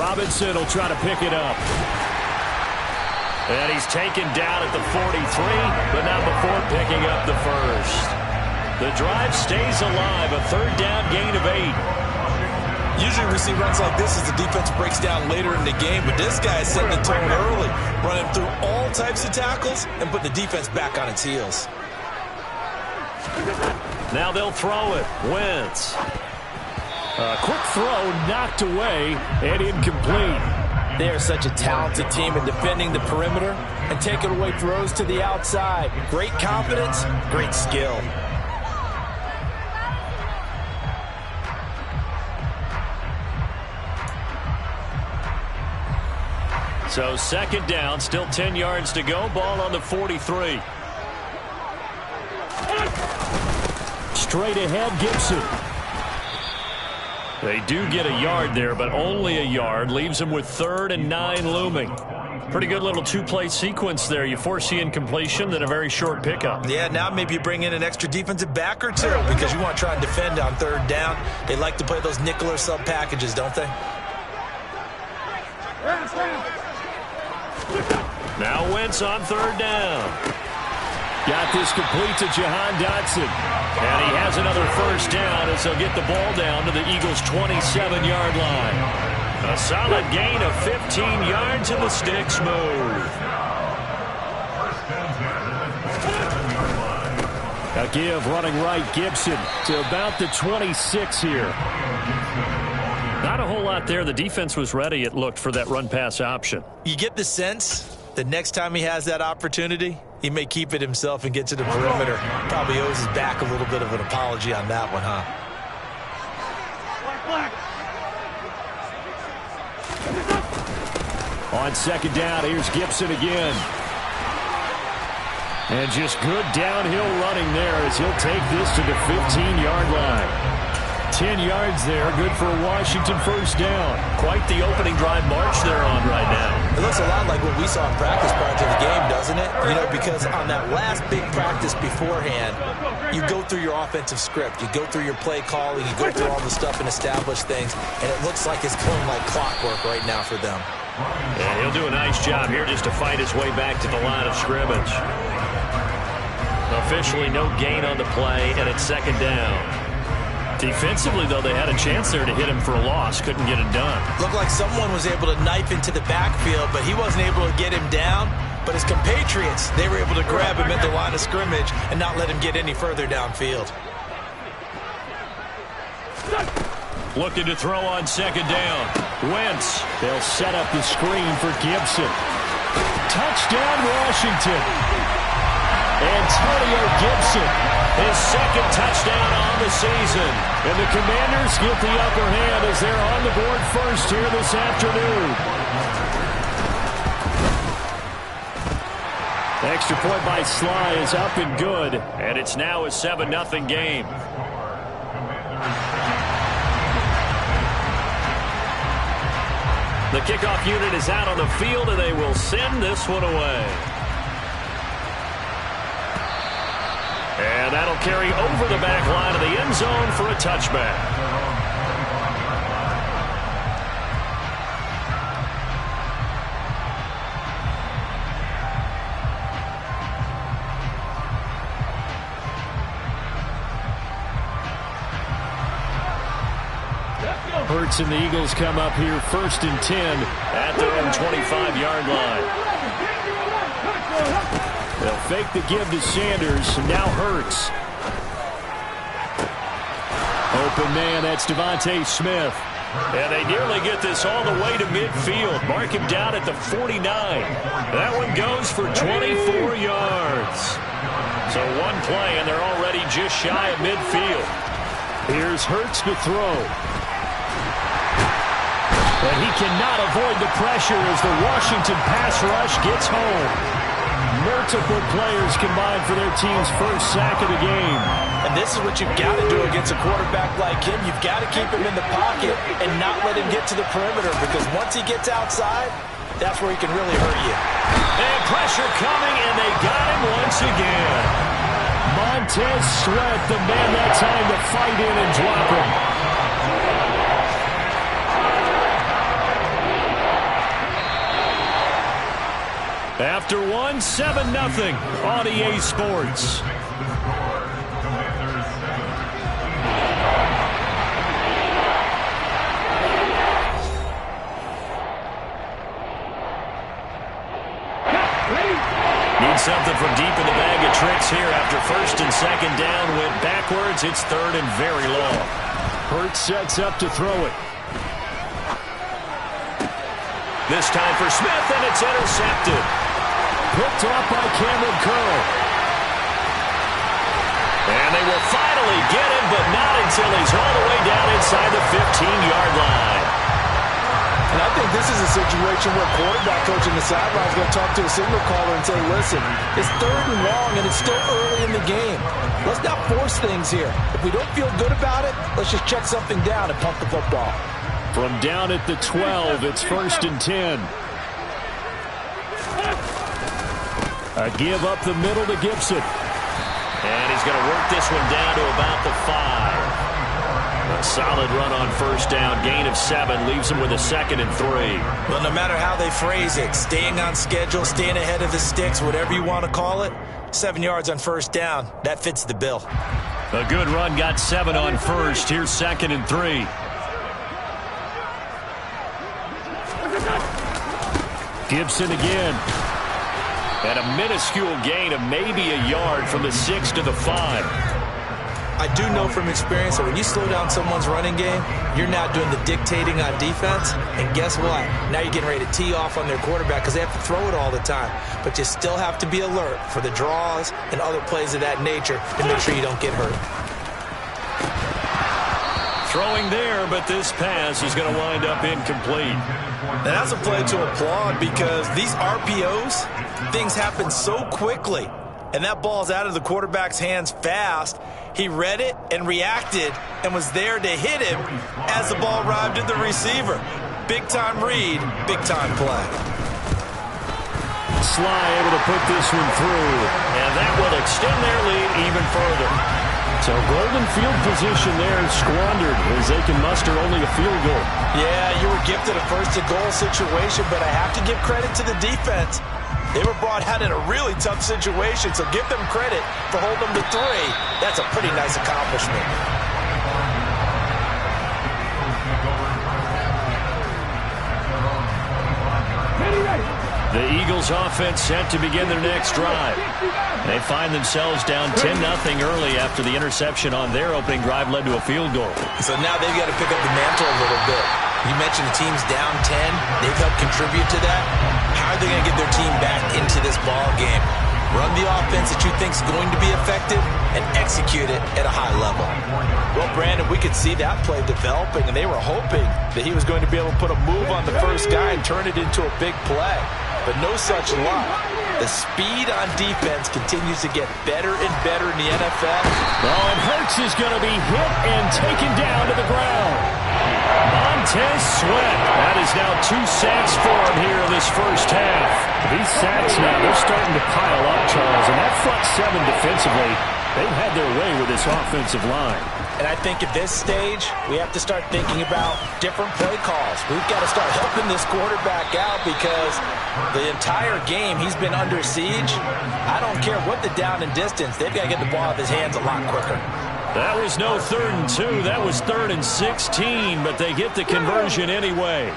Robinson will try to pick it up. And he's taken down at the 43, but not before picking up the first. The drive stays alive, a third down gain of 8. Usually we see runs like this as the defense breaks down later in the game, but this guy is setting the tone early, running through all types of tackles and put the defense back on its heels. Now they'll throw it. Wentz. A quick throw knocked away and incomplete. They are such a talented team in defending the perimeter and taking away throws to the outside. Great confidence, great skill. So second down, still 10 yards to go. Ball on the 43. Straight ahead, Gibson. They do get a yard there, but only a yard. Leaves them with 3rd and 9 looming. Pretty good little two-play sequence there. You foresee incompletion, then a very short pickup. Yeah, now maybe you bring in an extra defensive back or two because you want to try and defend on 3rd down. They like to play those nickel or sub packages, don't they? Now Wentz on 3rd down. Got this complete to Jahan Dotson. And he has another first down as they'll get the ball down to the Eagles' 27-yard line. A solid gain of 15 yards and the sticks move. A give running right, Gibson to about the 26 here. Not a whole lot there. The defense was ready, it looked, for that run-pass option. You get the sense that next time he has that opportunity, he may keep it himself and get to the perimeter. Probably owes his back a little bit of an apology on that one, huh? On second down, here's Gibson again. And just good downhill running there as he'll take this to the 15-yard line. 10 yards there, good for a Washington first down. Quite the opening drive march they're on right now. It looks a lot like what we saw in practice prior to the game, doesn't it? You know, because on that last big practice beforehand, you go through your offensive script. You go through your play calling. You go through all the stuff and establish things. And it looks like it's going like clockwork right now for them. And he'll do a nice job here just to fight his way back to the line of scrimmage. Officially no gain on the play, and it's second down. Defensively, though, they had a chance there to hit him for a loss. Couldn't get it done. Looked like someone was able to knife into the backfield, but he wasn't able to get him down. But his compatriots, they were able to grab him at the line of scrimmage and not let him get any further downfield. Looking to throw on second down. Wentz. They'll set up the screen for Gibson. Touchdown, Washington. Antonio Gibson, his second touchdown on the season. And the Commanders get the upper hand as they're on the board first here this afternoon. Extra point by Sly is up and good. And it's now a 7-0 game. The kickoff unit is out on the field, and they will send this one away. And that'll carry over the back line of the end zone for a touchback. Hurts and the Eagles come up here 1st and 10 at their own 25-yard line. They'll fake the give to Sanders. Now Hurts. Open man, that's Devontae Smith. And they nearly get this all the way to midfield. Mark him down at the 49. That one goes for 24 yards. So one play, and they're already just shy of midfield. Here's Hurts to throw. And he cannot avoid the pressure as the Washington pass rush gets home. Multiple players combined for their team's first sack of the game. And this is what you've got to do against a quarterback like him. You've got to keep him in the pocket and not let him get to the perimeter, because once he gets outside, that's where he can really hurt you. And pressure coming, and they got him once again. Montez Sweat, the man that time to fight in and drop him. won 7-0 on EA Sports. Need something from deep in the bag of tricks here after first and second down went backwards. It's third and very long. Hurts sets up to throw it. This time for Smith, and it's intercepted. Picked off by Cameron Curl. And they will finally get him, but not until he's all the way down inside the 15-yard line. And I think this is a situation where quarterback coach in the sideline is going to talk to a signal caller and say, listen, it's third and long, and it's still early in the game. Let's not force things here. If we don't feel good about it, let's just check something down and pump the football. From down at the 12, it's first and 10. A give up the middle to Gibson. And he's going to work this one down to about the 5. A solid run on first down. Gain of 7 leaves him with a 2nd and 3. Well, no matter how they phrase it, staying on schedule, staying ahead of the sticks, whatever you want to call it, 7 yards on first down, that fits the bill. A good run, got 7 on first. Here's 2nd and 3. Gibson again. And a minuscule gain of maybe a yard from the 6 to the 5. I do know from experience that when you slow down someone's running game, you're now doing the dictating on defense. And guess what? Now you're getting ready to tee off on their quarterback because they have to throw it all the time. But you still have to be alert for the draws and other plays of that nature to make sure you don't get hurt. Throwing there, but this pass is going to wind up incomplete. And that's a play to applaud because these RPOs, things happen so quickly. And that ball's out of the quarterback's hands fast. He read it and reacted and was there to hit him as the ball arrived at the receiver. Big-time read, big-time play. Sly able to put this one through. And that will extend their lead even further. So golden field position there squandered as they can muster only a field goal. Yeah, you were gifted a first-and-goal situation, but I have to give credit to the defense. They were brought out in a really tough situation, so give them credit for holding them to 3. That's a pretty nice accomplishment. The Eagles offense set to begin their next drive. They find themselves down 10-0 early after the interception on their opening drive led to a field goal. So now they've got to pick up the mantle a little bit. You mentioned the team's down 10. They've helped contribute to that. How are they going to get their team back into this ball game? Run the offense that you think is going to be effective and execute it at a high level. Well, Brandon, we could see that play developing, and they were hoping that he was going to be able to put a move on the first guy and turn it into a big play. But no such luck. The speed on defense continues to get better and better in the NFL. Oh, and Hurts is going to be hit and taken down to the ground. Montez Sweat. That is now 2 sacks for him here in this first half. These sacks now, they're starting to pile up, Charles. And that front 7 defensively, they've had their way with this offensive line. And I think at this stage, we have to start thinking about different play calls. We've got to start helping this quarterback out because the entire game he's been under siege. I don't care what the down and distance. They've got to get the ball out of his hands a lot quicker. That was no 3rd and 2. That was 3rd and 16, but they get the conversion anyway.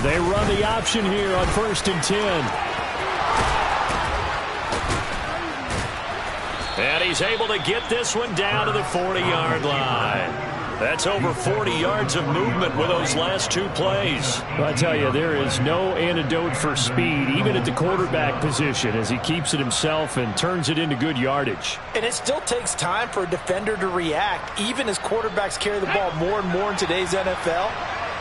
They run the option here on 1st and 10. And he's able to get this one down to the 40-yard line. That's over 40 yards of movement with those last 2 plays. I tell you, there is no antidote for speed, even at the quarterback position, as he keeps it himself and turns it into good yardage. And it still takes time for a defender to react, even as quarterbacks carry the ball more and more in today's NFL.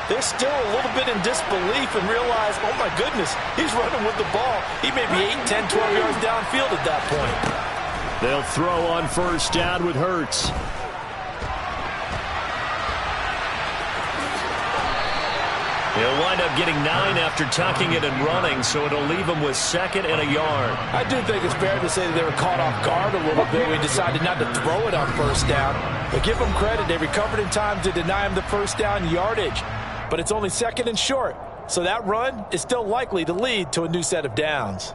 They're still a little bit in disbelief and realize, oh my goodness, he's running with the ball. He may be 8, 10, 12 yards downfield at that point. They'll throw on first down with Hurts. He'll wind up getting 9 after tucking it and running, so it'll leave him with 2nd and a yard. I do think it's fair to say that they were caught off guard a little bit. We decided not to throw it on 1st down. But give them credit. They recovered in time to deny him the 1st down yardage. But it's only 2nd and short. So that run is still likely to lead to a new set of downs.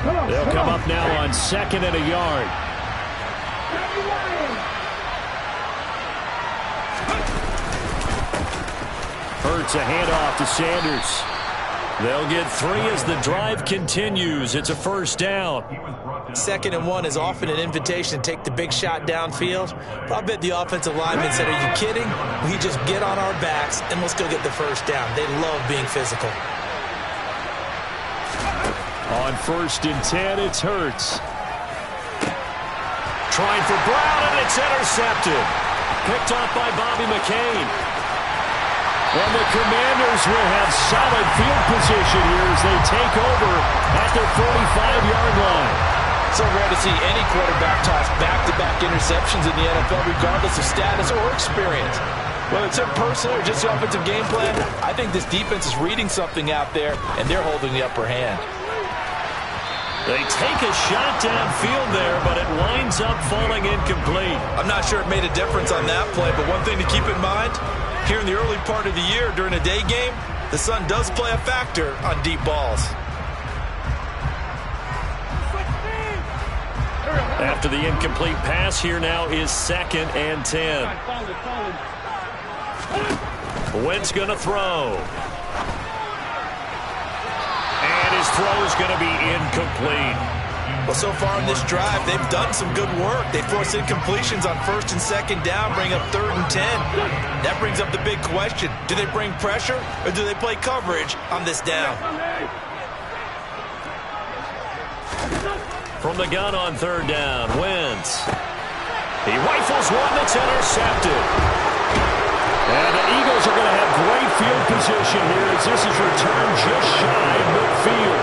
They'll come up now on 2nd and a yard. Hurts a handoff to Sanders. They'll get 3 as the drive continues. It's a 1st down. 2nd and 1 is often an invitation to take the big shot downfield. But I bet the offensive lineman said, "Are you kidding? We just get on our backs and let's go get the 1st down." They love being physical. On 1st and 10, it's Hurts. Trying for Brown, and it's intercepted. Picked off by Bobby McCain. And the Commanders will have solid field position here as they take over at their 45-yard line. So rare to see any quarterback toss back-to-back interceptions in the NFL, regardless of status or experience. Whether it's in person or just the offensive game plan, I think this defense is reading something out there, and they're holding the upper hand. They take a shot downfield there, but it winds up falling incomplete. I'm not sure it made a difference on that play, but one thing to keep in mind, here in the early part of the year during a day game, the sun does play a factor on deep balls. After the incomplete pass, here now is 2nd and 10. Wentz going to throw. And his throw is going to be incomplete. Well, so far in this drive, they've done some good work. They force incompletions on 1st and 2nd down, bring up 3rd and 10. That brings up the big question. Do they bring pressure or do they play coverage on this down? From the gun on 3rd down, Wentz. He rifles one that's intercepted. And the Eagles are going to have great field position here as this is returned just shy of midfield.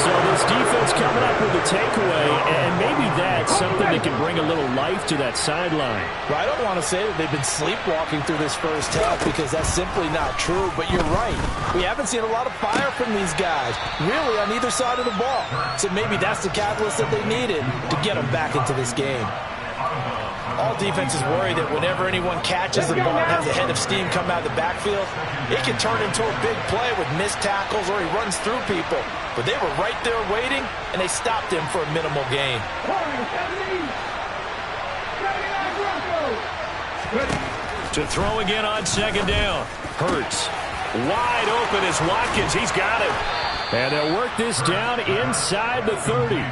So this defense coming up with a takeaway, and maybe that's something that can bring a little life to that sideline. Well, I don't want to say that they've been sleepwalking through this 1st half because that's simply not true, but you're right. We haven't seen a lot of fire from these guys, really on either side of the ball. So maybe that's the catalyst that they needed to get them back into this game. All defenses worry that whenever anyone catches the ball and has a head of steam come out of the backfield, it can turn into a big play with missed tackles or he runs through people. But they were right there waiting, and they stopped him for a minimal gain. To throw again on 2nd down. Hurts. Wide open is Watkins. He's got it. And they'll work this down inside the 30.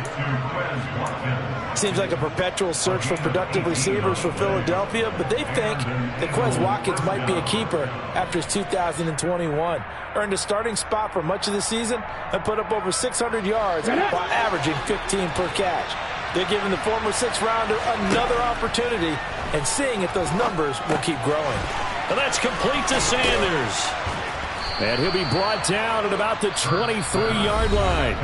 Seems like a perpetual search for productive receivers for Philadelphia, but they think that Quez Watkins might be a keeper after his 2021. Earned a starting spot for much of the season and put up over 600 yards while averaging 15 per catch. They're giving the former 6th-rounder another opportunity and seeing if those numbers will keep growing. And that's complete to Sanders. And he'll be brought down at about the 23-yard line.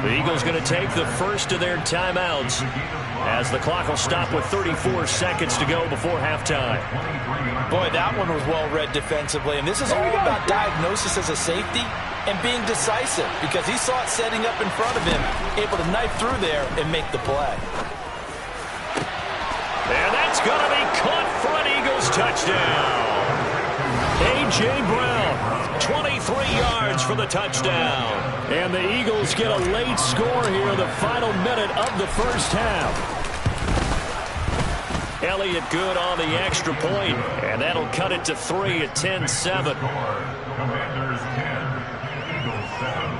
The Eagles going to take the first of their timeouts as the clock will stop with 34 seconds to go before halftime. Boy, that one was well read defensively, and this is all about diagnosis as a safety and being decisive because he saw it setting up in front of him, able to knife through there and make the play. And that's going to be caught for an Eagles touchdown. A.J. Brown, 23 yards for the touchdown. And the Eagles get a late score here in the final minute of the 1st half. Elliott good on the extra point, and that'll cut it to 3 at 10-7. Commanders 10, Eagles 7.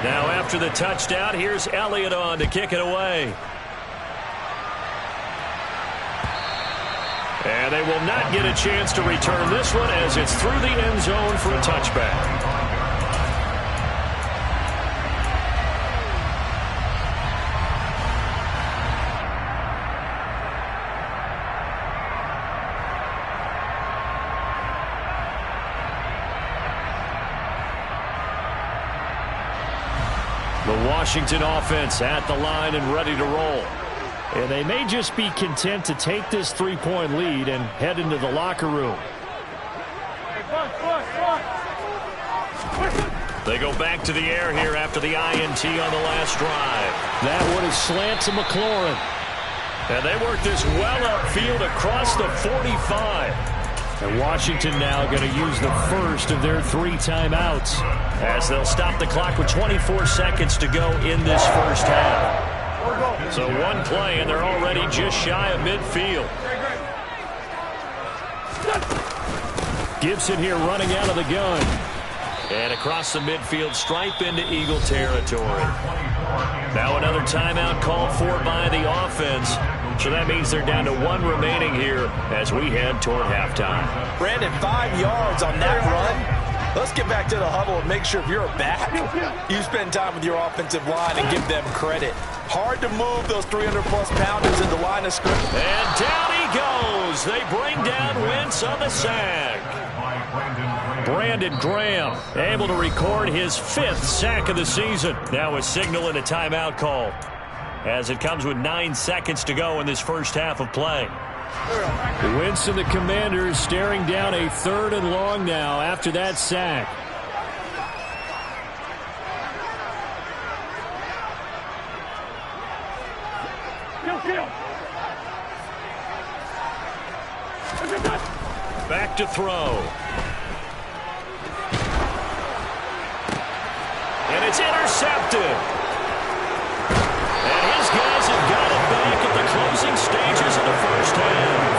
Now after the touchdown, here's Elliott on to kick it away. And they will not get a chance to return this one as it's through the end zone for a touchback. The Washington offense at the line and ready to roll. And they may just be content to take this three-point lead and head into the locker room. They go back to the air here after the INT on the last drive. That one is slant to McLaurin. And they work this well upfield across the 45. And Washington now going to use the first of their 3 timeouts, as they'll stop the clock with 24 seconds to go in this first half. So one play, and they're already just shy of midfield. Gibson here running out of the gun. And across the midfield stripe into Eagle territory. Now another timeout called for by the offense. So that means they're down to 1 remaining here as we head toward halftime. Brandon, 5 yards on that run. Let's get back to the huddle and make sure if you're a back, you spend time with your offensive line and give them credit. Hard to move those 300-plus pounders in the line of scrimmage. And down he goes. They bring down Wentz on the sack. Brandon Graham able to record his 5th sack of the season. Now a signal and a timeout call as it comes with 9 seconds to go in this first half of play. Wentz and the Commanders staring down a 3rd and long now after that sack. Back to throw. And it's intercepted. And his guys have got it back at the closing stages of the first half.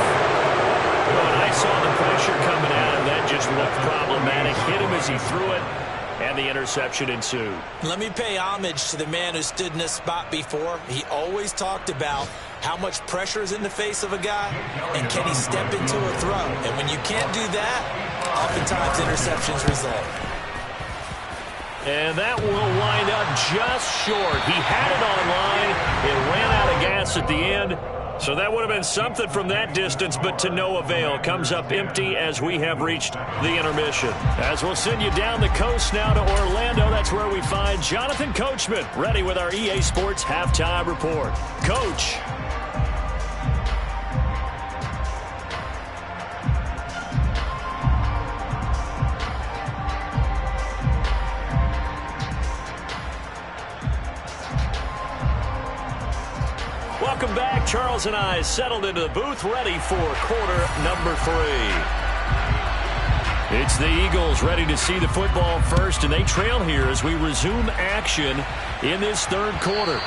When I saw the pressure coming at him, that just looked problematic. Hit him as he threw it, and the interception ensued. Let me pay homage to the man who stood in this spot before. He always talked about how much pressure is in the face of a guy, and can he step into a throw? And when you can't do that, oftentimes interceptions result. And that will wind up just short. He had it on line. It ran out of gas at the end. So that would have been something from that distance, but to no avail. Comes up empty as we have reached the intermission. As we'll send you down the coast now to Orlando, that's where we find Jonathan Coachman, ready with our EA Sports Halftime Report. Coach. Welcome back. Charles and I settled into the booth, ready for quarter number 3. It's the Eagles ready to see the football first, and they trail here as we resume action in this 3rd quarter.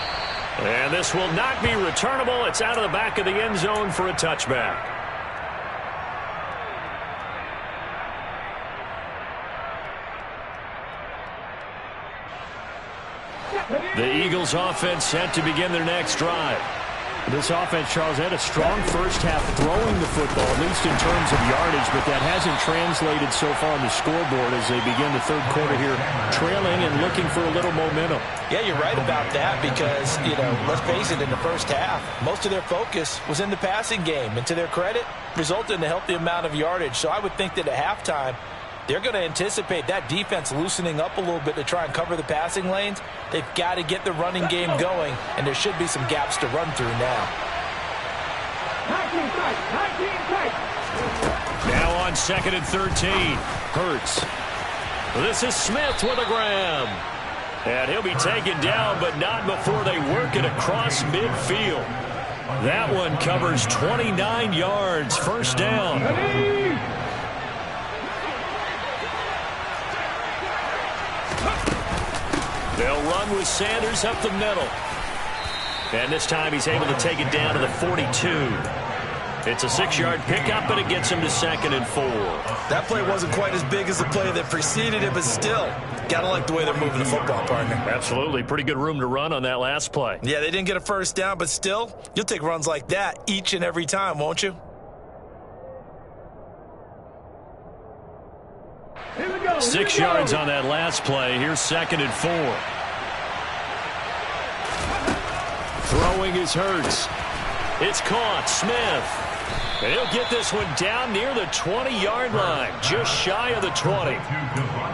And this will not be returnable. It's out of the back of the end zone for a touchback. The Eagles offense set to begin their next drive. This offense, Charles, had a strong first half throwing the football, at least in terms of yardage, but that hasn't translated so far on the scoreboard as they begin the 3rd quarter here, trailing and looking for a little momentum. Yeah, you're right about that because, let's face it, in the first half, most of their focus was in the passing game. And to their credit, resulted in a healthy amount of yardage. So I would think that at halftime, they're going to anticipate that defense loosening up a little bit to try and cover the passing lanes. They've got to get the running game going, and there should be some gaps to run through now. Now on 2nd and 13. Hurts. This is Smith with a grab. And he'll be taken down, but not before they work it across midfield. That one covers 29 yards. First down. They'll run with Sanders up the middle. And this time he's able to take it down to the 42. It's a 6-yard pickup, but it gets him to 2nd and 4. That play wasn't quite as big as the play that preceded it, but still, got to like the way they're moving the football, partner. Absolutely. Pretty good room to run on that last play. Yeah, they didn't get a first down, but still, you'll take runs like that each and every time, won't you? 6 yards on that last play. Here's 2nd and 4. Throwing is Hurts. It's caught. Smith. And he'll get this one down near the 20-yard line, just shy of the 20.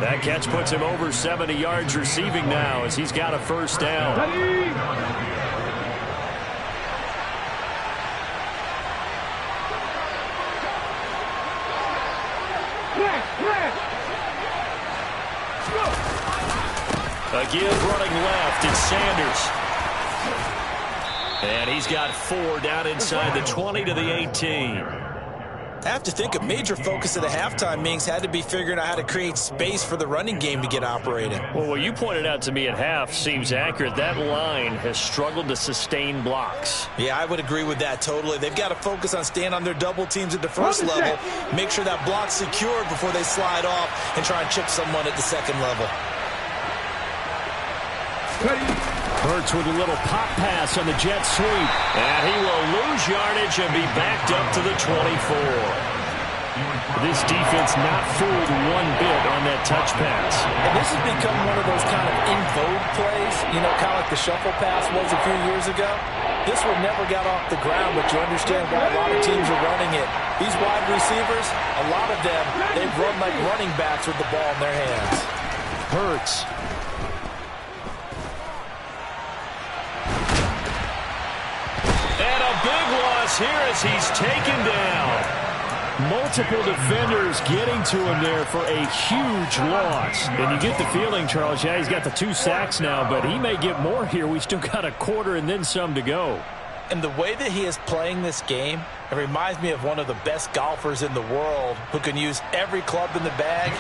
That catch puts him over 70 yards receiving now as he's got a first down. Again, running left, it's Sanders. And he's got 4 down inside the 20 to the 18. I have to think a major focus of the halftime meetings had to be figuring out how to create space for the running game to get operating. Well, what you pointed out to me at half seems accurate. That line has struggled to sustain blocks. Yeah, I would agree with that totally. They've got to focus on staying on their double teams at the first level, make sure that block's secured before they slide off and try and chip someone at the second level. Hurts with a little pop pass on the jet sweep. And he will lose yardage and be backed up to the 24. This defense not fooled one bit on that touch pass. And this has become one of those kind of in vogue plays, you know, kind of like the shuffle pass was a few years ago. This one never got off the ground, but you understand why a lot of teams are running it. These wide receivers, a lot of them, they run like running backs with the ball in their hands. Hurts. And a big loss here as he's taken down. Multiple defenders getting to him there for a huge loss. And you get the feeling, Charles, yeah, he's got the 2 sacks now, but he may get more here. We still got a quarter and then some to go. And the way that he is playing this game, it reminds me of one of the best golfers in the world who can use every club in the bag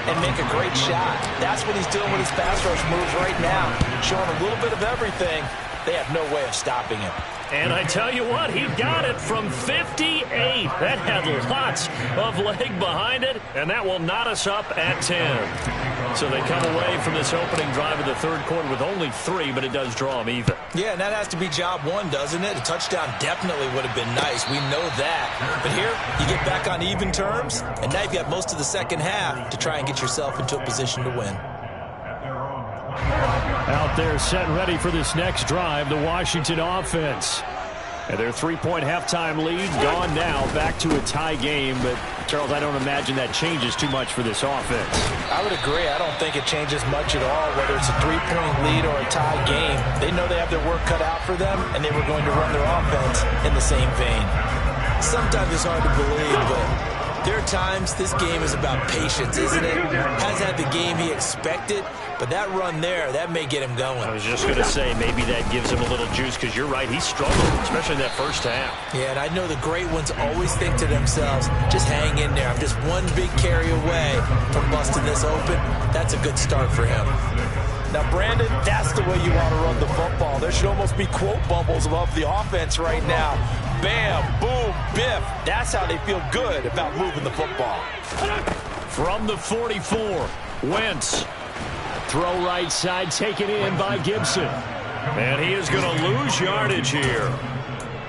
and make a great shot. That's what he's doing with his pass rush moves right now, showing a little bit of everything. They have no way of stopping him. And I tell you what, he got it from 58. That had lots of leg behind it, and that will knot us up at 10. So they come away from this opening drive of the third quarter with only 3, but it does draw them even. Yeah, and that has to be job 1, doesn't it? A touchdown definitely would have been nice. We know that. But here, you get back on even terms, and now you've got most of the second half to try and get yourself into a position to win. Out there set and ready for this next drive, the Washington offense. And their 3-point halftime lead gone now, back to a tie game. But, Charles, I don't imagine that changes too much for this offense. I would agree. I don't think it changes much at all, whether it's a 3-point lead or a tie game. They know they have their work cut out for them, and they were going to run their offense in the same vein. Sometimes it's hard to believe, but there are times this game is about patience, isn't it? Hasn't had the game he expected, but that run there, that may get him going. I was just going to say, maybe that gives him a little juice, because you're right, he struggled, especially in that first half. Yeah, and I know the great ones always think to themselves, just hang in there. I'm just one big carry away from busting this open. That's a good start for him. Now, Brandon, that's the way you want to run the football. There should almost be quote bubbles above the offense right now. Bam, boom, biff. That's how they feel good about moving the football. From the 44, Wentz. Throw right side, taken in by Gibson. And he is going to lose yardage here.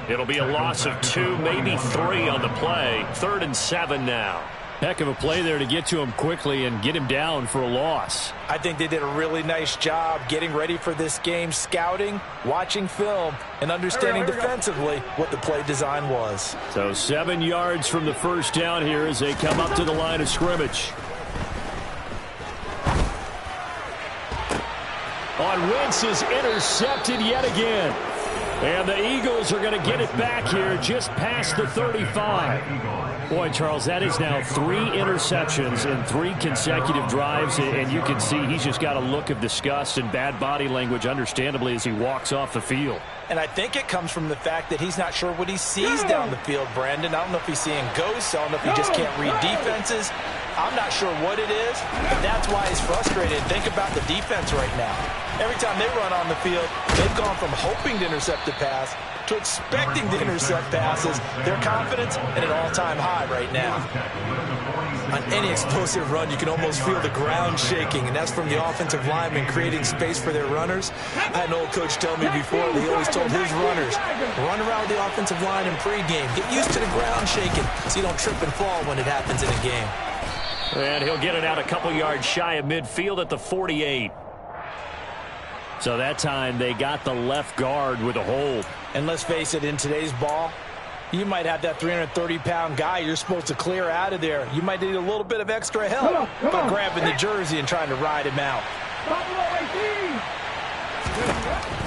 It'll be a loss of 2, maybe 3 on the play. 3rd and 7 now. Heck of a play there to get to him quickly and get him down for a loss. I think they did a really nice job getting ready for this game, scouting, watching film, and understanding defensively what the play design was. So 7 yards from the first down here as they come up to the line of scrimmage. On Wentz is intercepted yet again. And the Eagles are going to get it back here just past the 35. Boy, Charles, that is now 3 interceptions in 3 consecutive drives. And you can see he's just got a look of disgust and bad body language, understandably, as he walks off the field. And I think it comes from the fact that he's not sure what he sees down the field, Brandon. I don't know if he's seeing ghosts. I don't know if he just can't read defenses. I'm not sure what it is, but that's why he's frustrated. Think about the defense right now. Every time they run on the field, they've gone from hoping to intercept a pass to expecting to intercept passes. Their confidence at an all-time high right now. On any explosive run, you can almost feel the ground shaking, and that's from the offensive linemen creating space for their runners. I had an old coach tell me before that he always told his runners, run around the offensive line in pregame. Get used to the ground shaking so you don't trip and fall when it happens in a game. And he'll get it out a couple yards shy of midfield at the 48. So that time they got the left guard with a hold. And let's face it, in today's ball, you might have that 330-pound guy you're supposed to clear out of there. You might need a little bit of extra help by grabbing the jersey and trying to ride him out.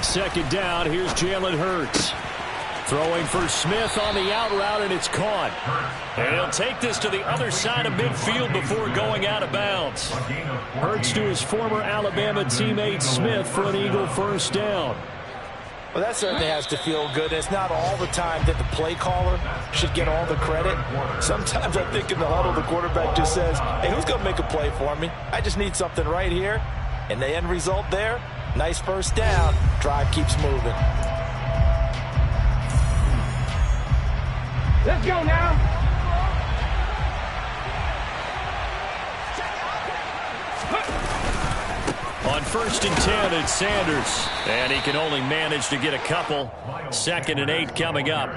Second down, here's Jalen Hurts. Throwing for Smith on the out route, and it's caught. And he'll take this to the other side of midfield before going out of bounds. Hurts to his former Alabama teammate Smith for an Eagle first down. Well, that certainly has to feel good. It's not all the time that the play caller should get all the credit. Sometimes I think in the huddle, the quarterback just says, hey, who's going to make a play for me? I just need something right here. And the end result there, nice first down. Drive keeps moving. Let's go now. On 1st and 10, it's Sanders. And he can only manage to get a couple. 2nd and 8 coming up.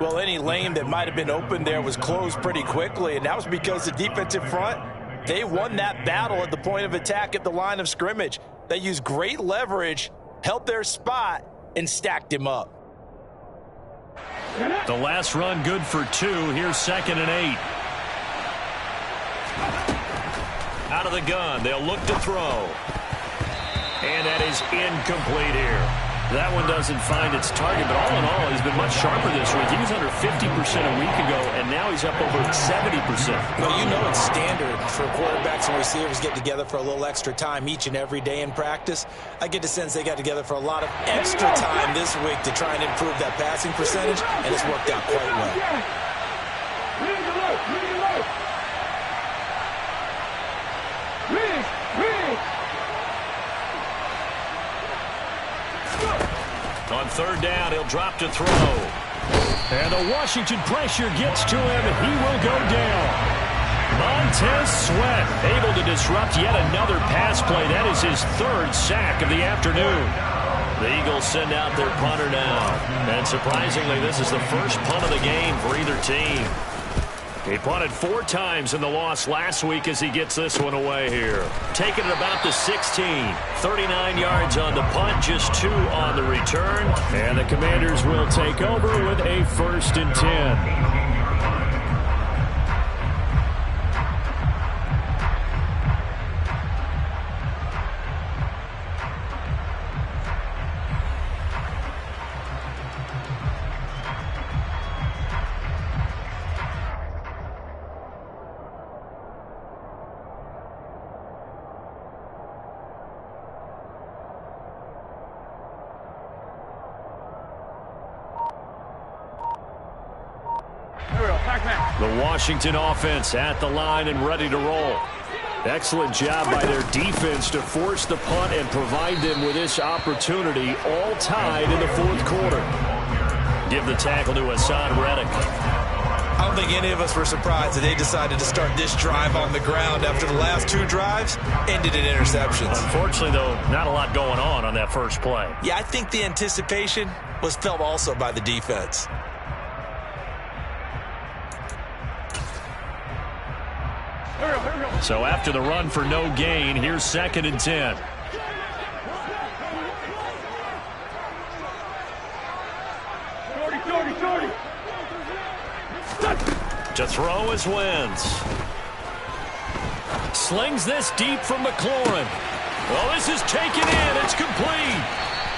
Well, any lane that might have been open there was closed pretty quickly, and that was because the defensive front, they won that battle at the point of attack at the line of scrimmage. They used great leverage, held their spot, and stacked him up. The last run good for 2. Here's 2nd and 8. Out of the gun, they'll look to throw. And that is incomplete here. That one doesn't find its target, but all in all, he's been much sharper this week. He was under 50% a week ago, and now he's up over 70%. Well, you know it's standard for quarterbacks and receivers get together for a little extra time each and every day in practice. I get the sense they got together for a lot of extra time this week to try and improve that passing percentage, and it's worked out quite well. On 3rd down, he'll drop to throw. And the Washington pressure gets to him, and he will go down. Montez Sweat able to disrupt yet another pass play. That is his 3rd sack of the afternoon. The Eagles send out their punter now. And surprisingly, this is the first punt of the game for either team. He punted 4 times in the loss last week as he gets this one away here. Taking it about the 16. 39 yards on the punt, just 2 on the return. And the Commanders will take over with a 1st and 10. The Washington offense at the line and ready to roll. Excellent job by their defense to force the punt and provide them with this opportunity, all tied in the 4th quarter. Give the tackle to Hassan Reddick. I don't think any of us were surprised that they decided to start this drive on the ground after the last 2 drives ended in interceptions. Unfortunately, though, not a lot going on that first play. Yeah, I think the anticipation was felt also by the defense. So after the run for no gain, here's 2nd and 10. To throw is Wentz. Slings this deep from McLaurin. Well, this is taken in. It's complete.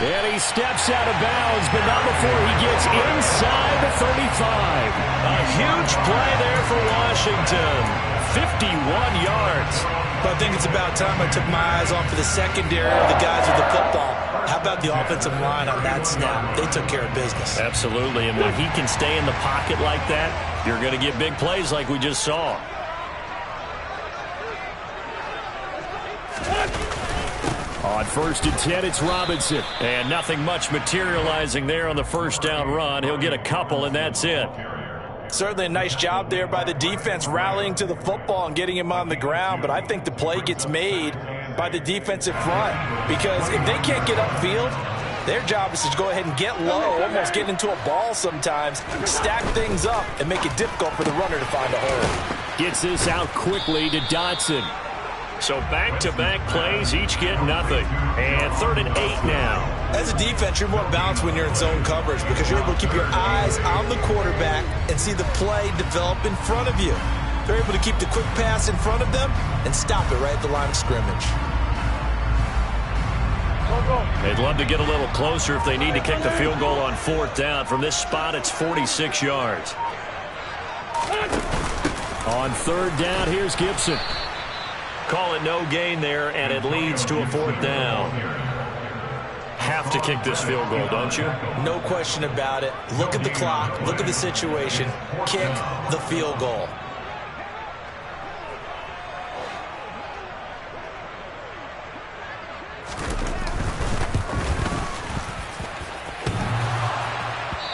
And he steps out of bounds, but not before he gets inside the 35. A huge play there for Washington. 51 yards. But I think it's about time I took my eyes off of the secondary of the guys with the football. How about the offensive line on that snap? They took care of business. Absolutely, and when he can stay in the pocket like that, you're going to get big plays like we just saw. On 1st and 10, it's Robinson. And nothing much materializing there on the 1st down run. He'll get a couple, and that's it. Certainly a nice job there by the defense rallying to the football and getting him on the ground, but I think the play gets made by the defensive front because if they can't get upfield, their job is to go ahead and get low, almost get into a ball sometimes, stack things up, and make it difficult for the runner to find a hole. Gets this out quickly to Dotson. So back-to-back plays, each get nothing. And 3rd and 8 now. As a defense, you're more balanced when you're in zone coverage because you're able to keep your eyes on the quarterback and see the play develop in front of you. They're able to keep the quick pass in front of them and stop it right at the line of scrimmage. They'd love to get a little closer if they need to kick the field goal on 4th down. From this spot, it's 46 yards. On 3rd down, here's Gibson. Call it no gain there, and it leads to a 4th down. Have to kick this field goal, don't you? No question about it. Look at the clock. Look at the situation. Kick the field goal.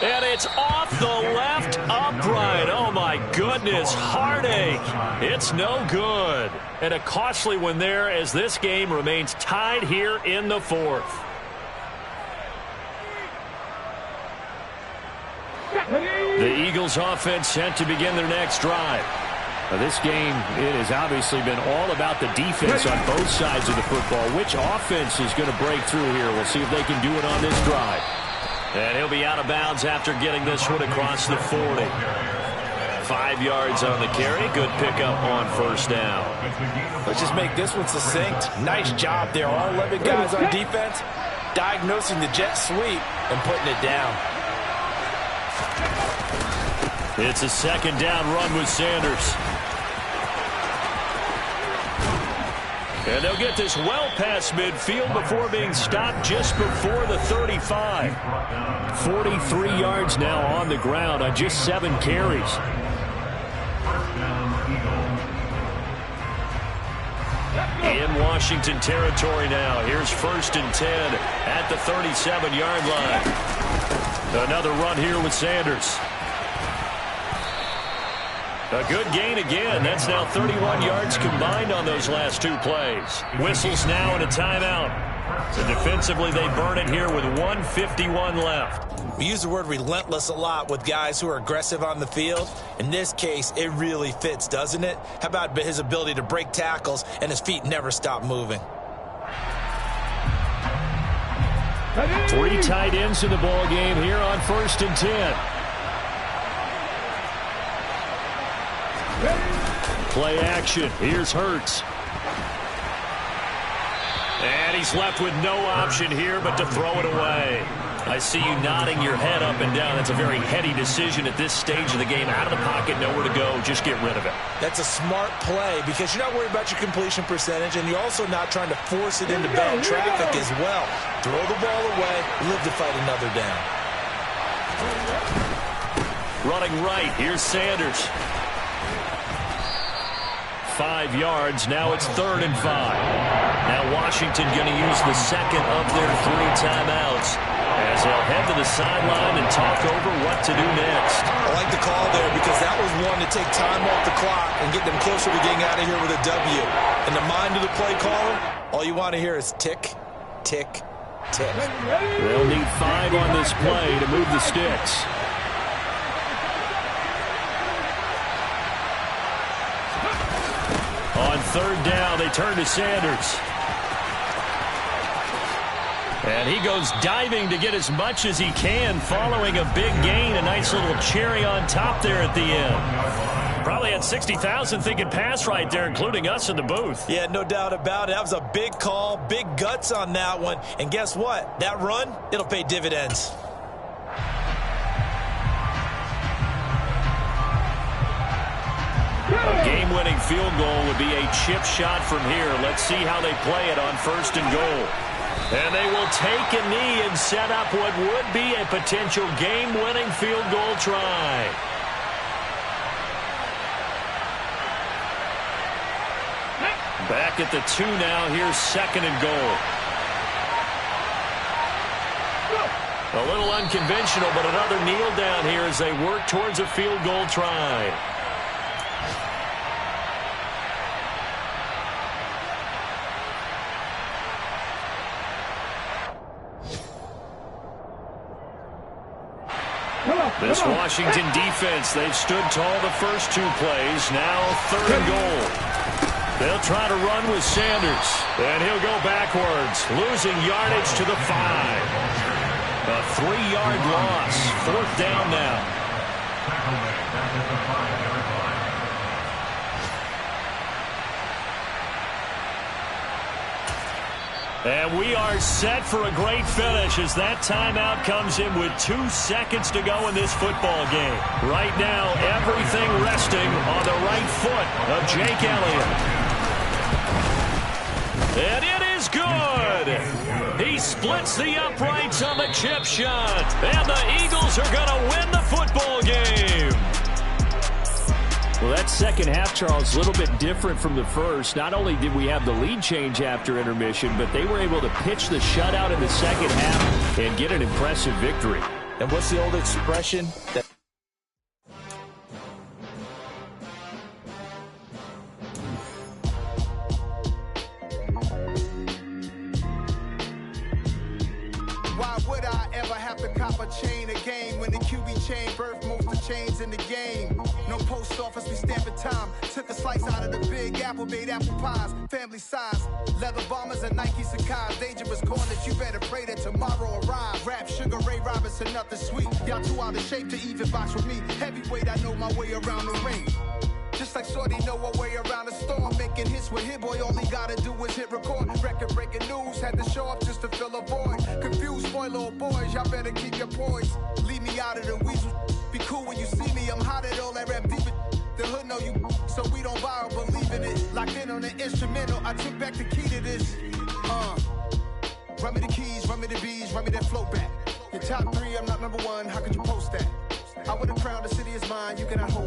And it's off the left upright. Oh, my goodness. Heartache. It's no good. And a costly one there as this game remains tied here in the 4th. The Eagles offense set to begin their next drive. Now, this game, it has obviously been all about the defense on both sides of the football. Which offense is going to break through here? We'll see if they can do it on this drive. And he'll be out of bounds after getting this one across the 40. 5 yards on the carry. Good pickup on 1st down. Let's just make this one succinct. Nice job there. All 11 guys on defense diagnosing the jet sweep and putting it down. It's a 2nd down run with Sanders. And they'll get this well past midfield before being stopped just before the 35. 43 yards now on the ground on just 7 carries. In Washington territory now. Here's 1st and 10 at the 37-yard line. Another run here with Sanders. A good gain again. That's now 31 yards combined on those last 2 plays. Whistles now and a timeout. So defensively, they burn it here with 1:51 left. We use the word relentless a lot with guys who are aggressive on the field. In this case, it really fits, doesn't it? How about his ability to break tackles and his feet never stop moving? 3 tight ends in the ball game here on 1st and 10. Play action. Here's Hurts. And he's left with no option here but to throw it away. I see you nodding your head up and down. That's a very heady decision at this stage of the game. Out of the pocket, nowhere to go. Just get rid of it. That's a smart play because you're not worried about your completion percentage, and you're also not trying to force it into bad traffic as well. Throw the ball away, live to fight another down. Running right, here's Sanders. 5 yards. Now it's 3rd and 5. Now Washington going to use the second of their 3 timeouts as they'll head to the sideline and talk over what to do next. I like the call there because that was one to take time off the clock and get them closer to getting out of here with a W. In the mind of the play caller, all you want to hear is tick, tick, tick. They'll need 5 on this play to move the sticks. On 3rd down, they turn to Sanders. And he goes diving to get as much as he can following a big gain. A nice little cherry on top there at the end. Probably had 60,000 thinking pass right there, including us in the booth. Yeah, no doubt about it. That was a big call, big guts on that one. And guess what? That run, it'll pay dividends. A game-winning field goal would be a chip shot from here. Let's see how they play it on 1st and goal. And they will take a knee and set up what would be a potential game-winning field goal try. Back at the 2 now. Here's 2nd and goal. A little unconventional, but another kneel down here as they work towards a field goal try. This Washington defense, they've stood tall the first 2 plays. Now 3rd and goal. They'll try to run with Sanders. And he'll go backwards, losing yardage to the 5. A 3-yard loss. 4th down now. And we are set for a great finish as that timeout comes in with 2 seconds to go in this football game. Right now, everything resting on the right foot of Jake Elliott. And it is good. He splits the uprights on the chip shot. And the Eagles are going to win the football game. Well, that second half, Charles, a little bit different from the first. Not only did we have the lead change after intermission, but they were able to pitch the shutout in the second half and get an impressive victory. And what's the old expression? Why would I ever have to cop a chain again when the QB chain birthed most of chains in the game? No post office, we stamping time. Took a slice out of the big apple, made apple pies, family size. Leather bombers and Nike Sacai's. Dangerous corners, you better pray that tomorrow arrives. Rap, Sugar Ray Robinson, nothing sweet. Y'all too out of shape to even box with me. Heavyweight, I know my way around the ring. Just like Shorty know a way around the storm. Making hits with Hit Boy, all he gotta do is hit record. Record-breaking news, had to show up just to fill a void. Confused, spoiled little boys, y'all better keep your poise. Leave me out of the weasel. Be cool when you see me, I'm hot at all that rap deep. The hood know you, so we don't borrow, believe in it. Locked in on the instrumental, I took back the key to this. Run me the keys, run me the bees, run me that flow back. Your top 3, I'm not number 1, how could you post that? I would have crowned the city is mine, you cannot hold